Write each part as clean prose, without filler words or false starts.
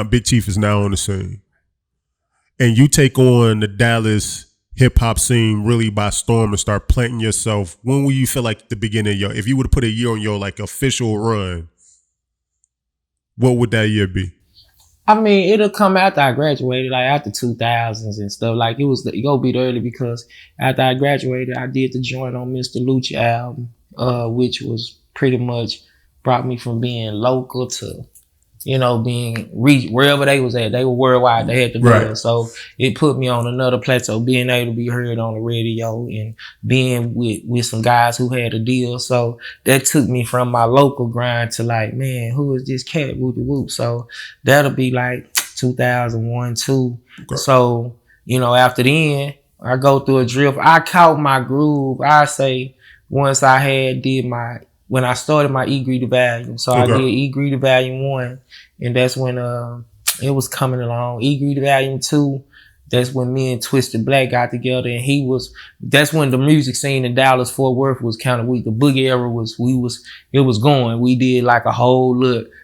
Big Chief is now on the scene. And you take on the Dallas hip hop scene really by storm and start planting yourself. When will you feel like the beginning of your, if you would have put a year on your like official run, what would that year be? I mean, it'll come after I graduated, like after 2000s and stuff. Like it go be early because after I graduated, I did the joint on Mr. Lucci album, which was pretty much brought me from being local to, being reached wherever they was at. They were worldwide. They had the deal. Right. So it put me on another plateau, being able to be heard on the radio and being with some guys who had a deal. So that took me from my local grind to like, man, who is this cat? Whoop de whoop. So that'll be like 2001, 2. Okay. So, after then, I go through a drift. I caught my groove. I say once I when I started my E Greedy Volume. So okay. I did E Greedy Volume 1, and that's when it was coming along. E Greedy Volume 2, that's when me and Twisted Black got together, and that's when the music scene in Dallas, Fort Worth was kind of weak. The Boogie era it was going. We did like a whole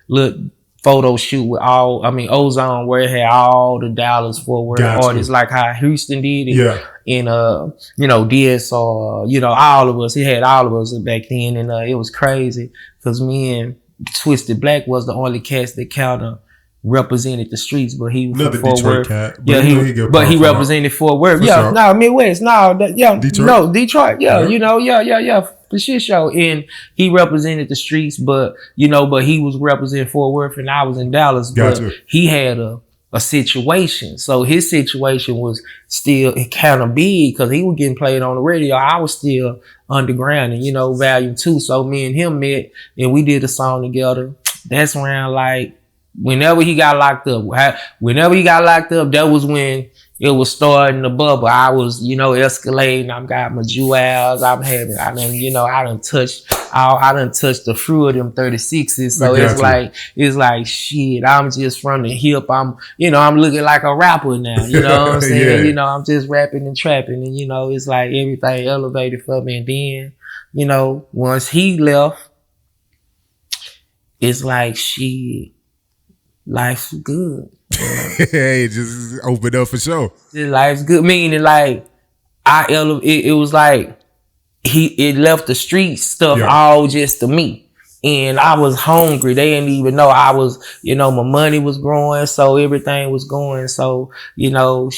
look photo shoot with Ozone, where it had all the Dallas Fort Worth artists, like how Houston did it. Yeah. And, DSR, all of us, he had all of us back then. And, it was crazy because me and Twisted Black was the only cast that kind of represented the streets, but he was from Fort Worth. Cat, but he represented Fort Worth. Yeah, no, Midwest. No, Detroit. No, Detroit. Yeah, for shit show. And he represented the streets, but he was representing Fort Worth and I was in Dallas. But he had a situation. So his situation was still kind of big because he was getting played on the radio. I was still underground and, Volume 2. So me and him met and we did a song together. That's around like whenever he got locked up. That was when it was starting to bubble. I was, escalating. I got my jewels. I done touched the fruit of them 36s. So it's like shit. I'm just from the hip. I'm looking like a rapper now. You know what I'm saying? Yeah. I'm just rapping and trapping, and it's like everything elevated for me. And then, once he left, it's like shit. Life's good. Hey, just open up for sure. Life's good. Meaning like it was like it left the street stuff all just to me. And I was hungry. They didn't even know I was, my money was growing, so everything was going. So, we moving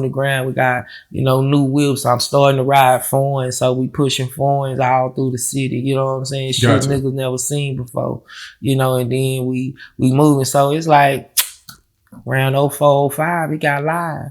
the ground. We got, new whips. I'm starting to ride foreigns, so we pushing foreigns all through the city. You know what I'm saying? Shit niggas never seen before. And then we moving. So it's like around 04, 05, it got live.